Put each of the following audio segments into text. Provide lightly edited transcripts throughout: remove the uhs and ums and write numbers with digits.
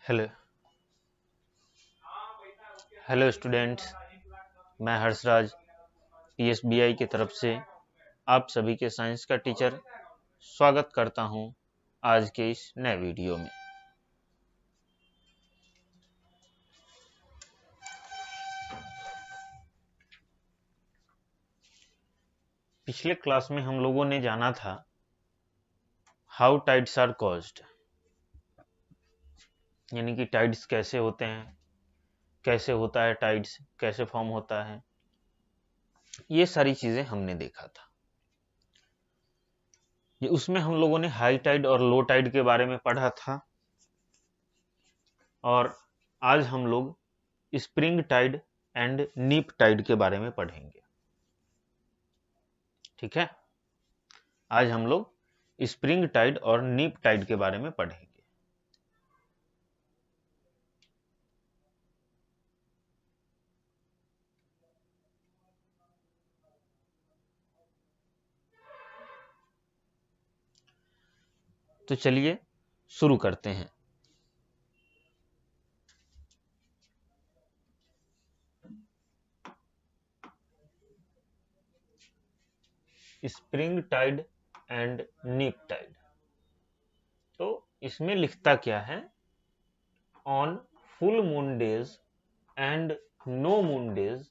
Hello hello students, मैं हर्षराज पीएसबीआई की तरफ से आप सभी के साइंस का टीचर स्वागत करता हूं आज के इस नए वीडियो में। पिछले क्लास में हम लोगों ने जाना था हाउ टाइड्स आर कॉज्ड, यानी कि टाइड्स कैसे होते हैं, कैसे होता है टाइड्स, कैसे फॉर्म होता है, ये सारी चीजें हमने देखा था। ये उसमें हम लोगों ने हाई टाइड और लो टाइड के बारे में पढ़ा था और आज हम लोग spring tide and neap Tide के बारे में पढ़ेंगे। ठीक है, आज हम लोग स्प्रिंग टाइड और नीप टाइड के बारे में पढ़ेंगे। तो चलिए शुरू करते हैं। Spring tide and neap tide, तो इसमें लिखता क्या है, on full moon days and no moon days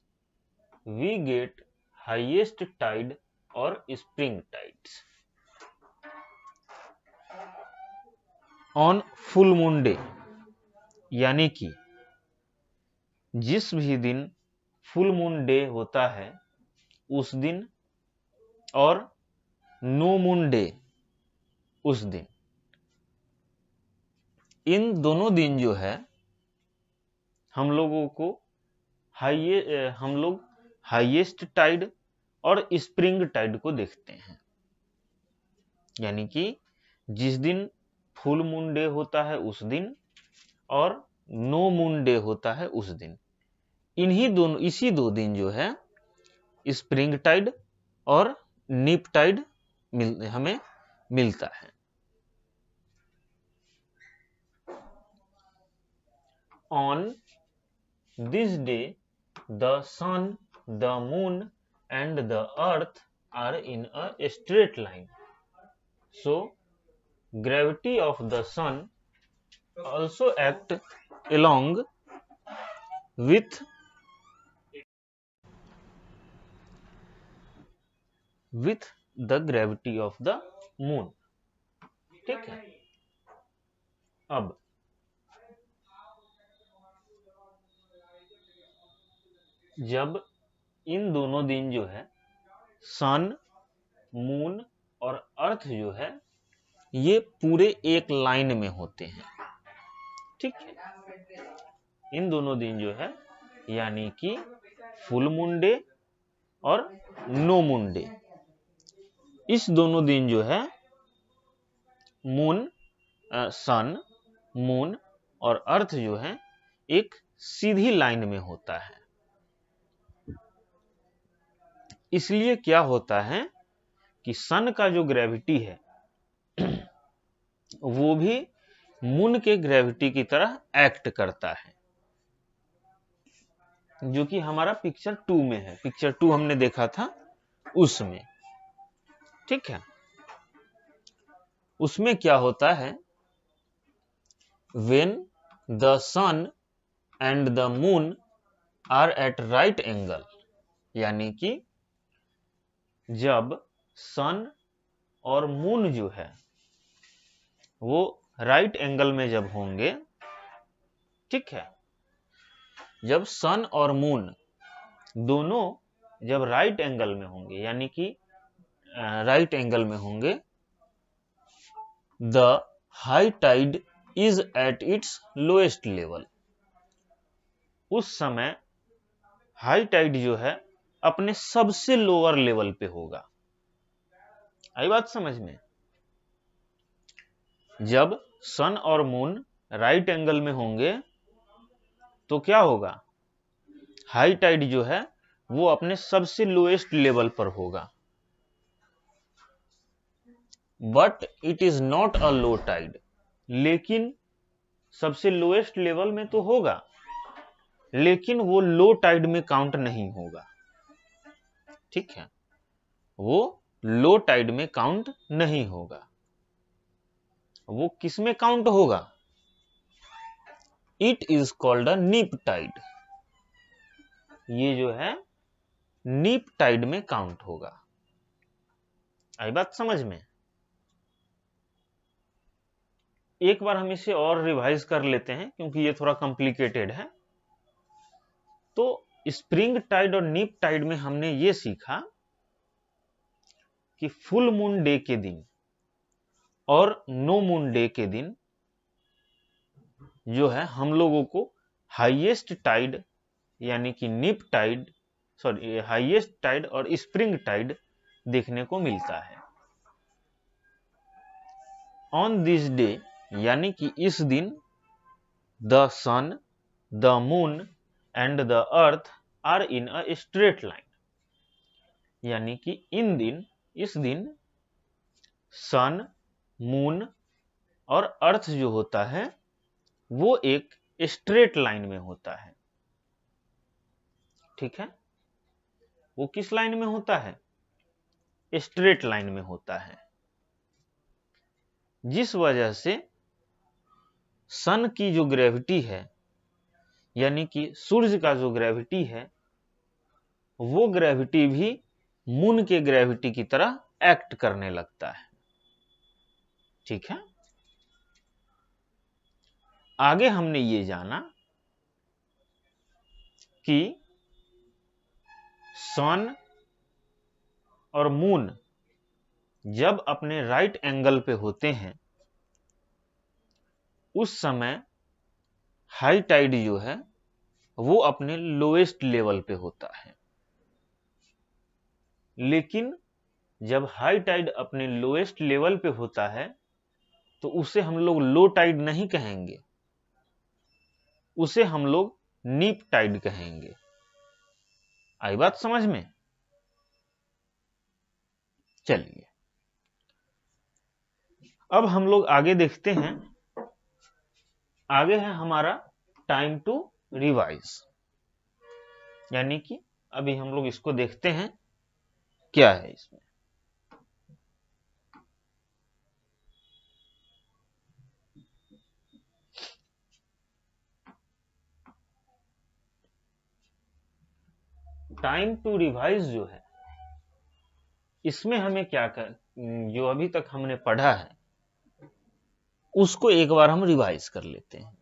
we get highest tide और spring tides. On full moon day यानी कि जिस भी दिन फुल मून डे होता है उस दिन, और नो मून डे उस दिन, इन दोनों दिन जो है हम लोगों को हम लोग हाईएस्ट टाइड और स्प्रिंग टाइड को देखते हैं। यानी कि जिस दिन फुल मून डे होता है उस दिन और नो मून डे होता है उस दिन, इसी दो दिन जो है स्प्रिंग टाइड और नीप टाइड हमें मिलता है। On this day, the sun, the moon, and the earth are in a straight line. So, gravity of the sun also act along with the gravity of the moon. ठीक है, अब जब इन दोनों दिन जो है सन, मून और अर्थ जो है ये पूरे एक लाइन में होते हैं, ठीक है, इन दोनों दिन जो है यानी कि फुल मून डे और नो मून डे, इस दोनों दिन जो है सन, मून और अर्थ जो है एक सीधी लाइन में होता है। इसलिए क्या होता है कि सन का जो ग्रेविटी है वो भी मून के ग्रेविटी की तरह एक्ट करता है, जो कि हमारा पिक्चर 2 में है। पिक्चर 2 हमने देखा था उसमें, ठीक है। उसमें क्या होता है, when the sun and the moon are at right angle, यानी कि जब सन और मून जो है वो राइट एंगल में जब होंगे, ठीक है, जब सन और मून दोनों जब राइट एंगल में होंगे यानी कि राइट एंगल में होंगे, the high tide is at its lowest level, उस समय हाई टाइड जो है अपने सबसे लोअर लेवल पे होगा। आई बात समझ में? जब सन और मून राइट एंगल में होंगे तो क्या होगा, हाई टाइड जो है वो अपने सबसे लोएस्ट लेवल पर होगा, but it is not a low tide, लेकिन सबसे लोएस्ट लेवल में तो होगा, लेकिन वो लो टाइड में काउंट नहीं होगा। ठीक है, वो लो टाइड में काउंट नहीं होगा। वो किस में काउंट होगा? इट इज कॉल्ड अ नीप टाइड। ये जो है नीप टाइड में काउंट होगा। आई बात समझ में? एक बार हम इसे और रिवाइज कर लेते हैं क्योंकि ये थोड़ा कॉम्प्लिकेटेड है। तो स्प्रिंग टाइड और नीप टाइड में हमने ये सीखा कि फुल मून डे के दिन और नो मून डे के दिन जो है हम लोगों को हाईएस्ट टाइड यानी कि नीप टाइड, सॉरी हाईएस्ट टाइड और स्प्रिंग टाइड देखने को मिलता है। ऑन दिस डे यानी कि इस दिन the sun, the moon and the earth are in a straight line. यानी कि इस दिन सन, मून और अर्थ जो होता है वो एक स्ट्रेट लाइन में होता है। ठीक है, वो किस लाइन में होता है? स्ट्रेट लाइन में होता है। जिस वजह से सन की जो ग्रेविटी है यानी कि सूर्य का जो ग्रेविटी है वो ग्रेविटी भी मून के ग्रेविटी की तरह एक्ट करने लगता है। ठीक है, आगे हमने ये जाना कि सन और मून जब अपने राइट एंगल पे होते हैं उस समय हाई टाइड जो है वो अपने लोएस्ट लेवल पे होता है। लेकिन जब हाई टाइड अपने लोएस्ट लेवल पे होता है तो उसे हम लोग लो टाइड नहीं कहेंगे, उसे हम लोग नीप टाइड कहेंगे। आई बात समझ में? चलिए अब हम लोग आगे देखते हैं। आगे है हमारा टाइम टू रिवाइज, यानी कि अभी हम लोग इसको देखते हैं क्या है इसमें। टाइम टू रिवाइज जो है इसमें हमें क्या कर, जो अभी तक हमने पढ़ा है उसको एक बार हम रिवाइज कर लेते हैं।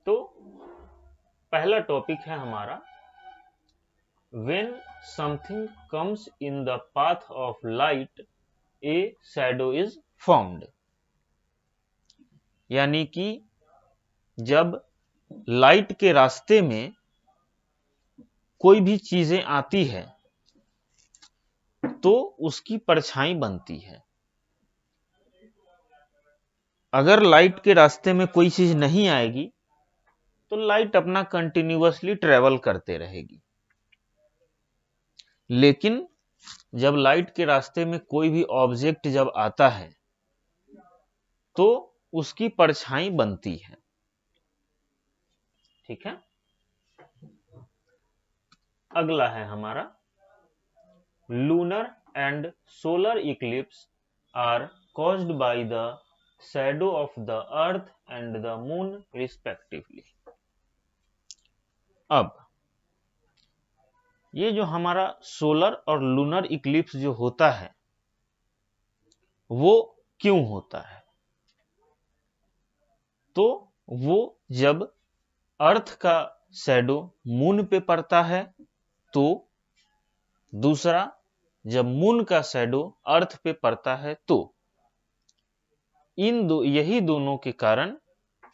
तो पहला टॉपिक है हमारा when something comes in the path of light A shadow is formed. यानी कि जब लाइट के रास्ते में कोई भी चीजें आती है तो उसकी परछाई बनती है। अगर लाइट के रास्ते में कोई चीज नहीं आएगी तो लाइट अपना कंटिन्यूअसली ट्रेवल करते रहेगी। लेकिन जब लाइट के रास्ते में कोई भी ऑब्जेक्ट जब आता है तो उसकी परछाई बनती है। ठीक है, अगला है हमारा lunar and solar eclipse are caused by the shadow of the earth and the moon respectively. अब ये जो हमारा सोलर और लूनर इक्लिप्स जो होता है वो क्यों होता है? तो वो जब अर्थ का शैडो मून पे पड़ता है, तो दूसरा जब मून का शैडो अर्थ पे पड़ता है, तो यही दोनों के कारण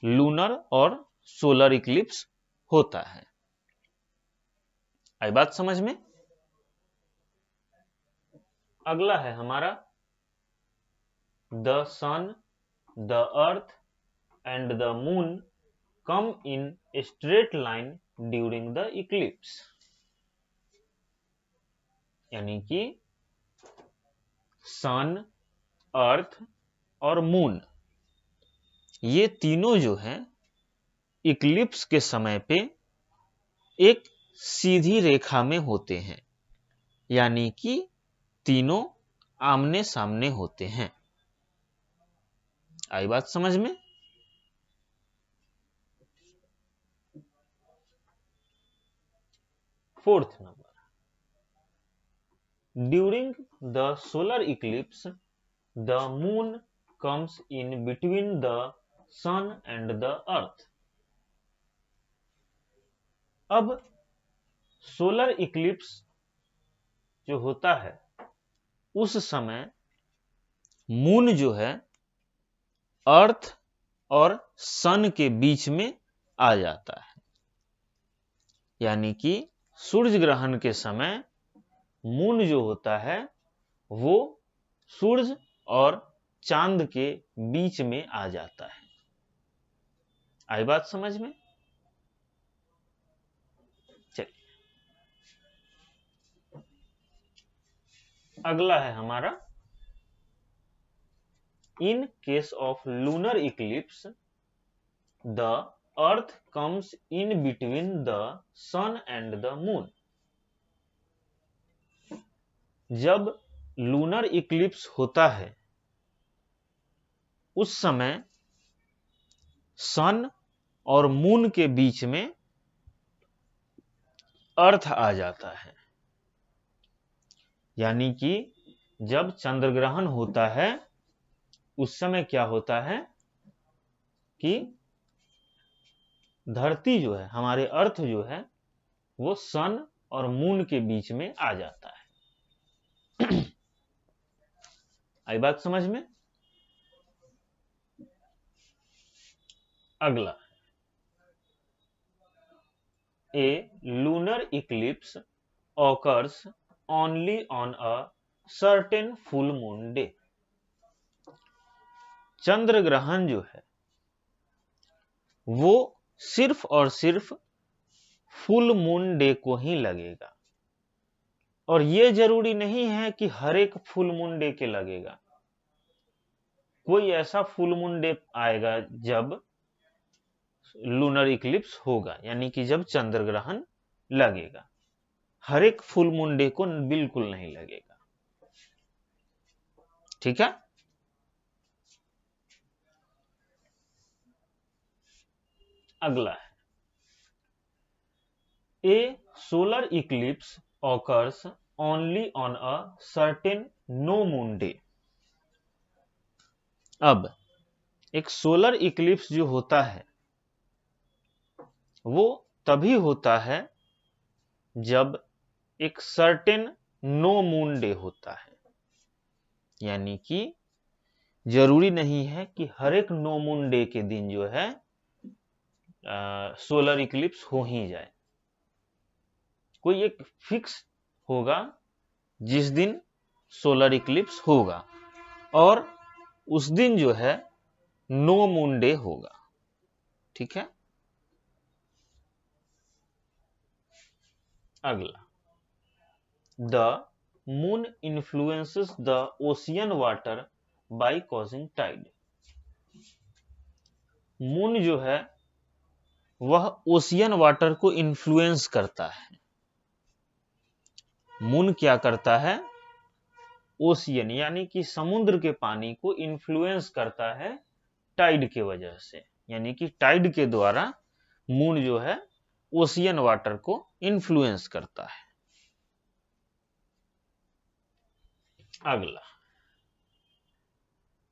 लूनर और सोलर इक्लिप्स होता है। आई बात समझ में? अगला है हमारा the sun, the earth and the moon come in straight line during the eclipse. यानी कि सन, अर्थ और मून ये तीनों जो हैं इक्लिप्स के समय पे एक सीधी रेखा में होते हैं, यानी कि तीनों आमने सामने होते हैं। आई बात समझ में? Fourth number, during the solar Eclipse the moon comes in between the sun and the earth. अब सोलर इक्लिप्स जो होता है उस समय मून जो है अर्थ और सन के बीच में आ जाता है, यानी कि सूर्य ग्रहण के समय मून जो होता है वो सूर्य और चांद के बीच में आ जाता है। आई बात समझ में? चलिए अगला है हमारा, in case of lunar eclipse the earth comes in between the sun and the moon. जब लूनर इक्लिप्स होता है उस समय सन और मून के बीच में अर्थ आ जाता है, यानी कि जब चंद्र ग्रहण होता है उस समय क्या होता है कि धरती जो है, हमारे अर्थ जो है वो सन और मून के बीच में आ जाता है। आई बात समझ में? अगला, a lunar eclipse occurs only on a certain full moon day. चंद्र ग्रहण जो है वो सिर्फ और सिर्फ फुल मून डे को ही लगेगा, और ये जरूरी नहीं है कि हर एक फुल मून डे के लगेगा। कोई ऐसा फुल मून डे आएगा जब लूनर इक्लिप्स होगा, यानी कि जब चंद्र ग्रहण लगेगा। हर एक फुल मून डे को बिल्कुल नहीं लगेगा। ठीक है? अगला है, a solar eclipse occurs only on a certain no moon day. अब एक सोलर इक्लिप्स जो होता है वो तभी होता है जब एक सर्टेन नो मून डे होता है, यानी कि जरूरी नहीं है कि हर एक नो मून डे के दिन जो है सोलर इक्लिप्स हो ही जाए। कोई एक फिक्स होगा जिस दिन सोलर इक्लिप्स होगा, और उस दिन जो है नो मून डे होगा। ठीक है? अगला, the moon influences the ocean water by causing tide. Moon जो है वह ओशियन वाटर को इन्फ्लुएंस करता है। मून क्या करता है? ओशियन यानी कि समुद्र के पानी को इन्फ्लुएंस करता है टाइड के वजह से, यानी कि टाइड के द्वारा मून जो है ओशियन वाटर को इन्फ्लुएंस करता है। अगला,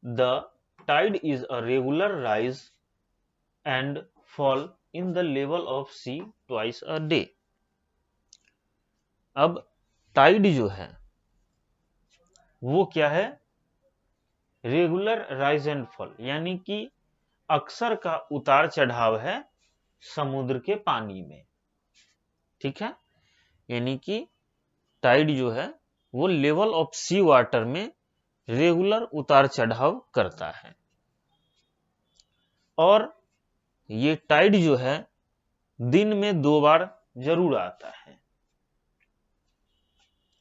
the tide is a regular rise and fall in the level of sea twice a day. अब टाइड जो है वो क्या है? रेगुलर राइज एंड फॉल, यानी कि अक्सर का उतार चढ़ाव है समुद्र के पानी में। ठीक है? यानी कि टाइड जो है वो लेवल ऑफ सी वाटर में रेगुलर उतार चढ़ाव करता है, और ये टाइड जो है दिन में 2 बार जरूर आता है।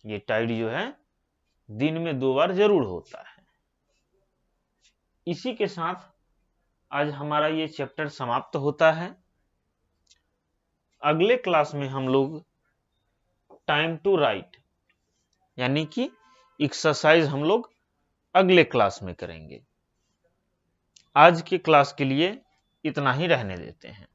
ये टाइड जो है दिन में 2 बार जरूर होता है। इसी के साथ आज हमारा ये चैप्टर समाप्त होता है। अगले क्लास में हम लोग टाइम टू राइट यानी कि एक्सरसाइज हम लोग अगले क्लास में करेंगे। आज के क्लास के लिए इतना ही रहने देते हैं।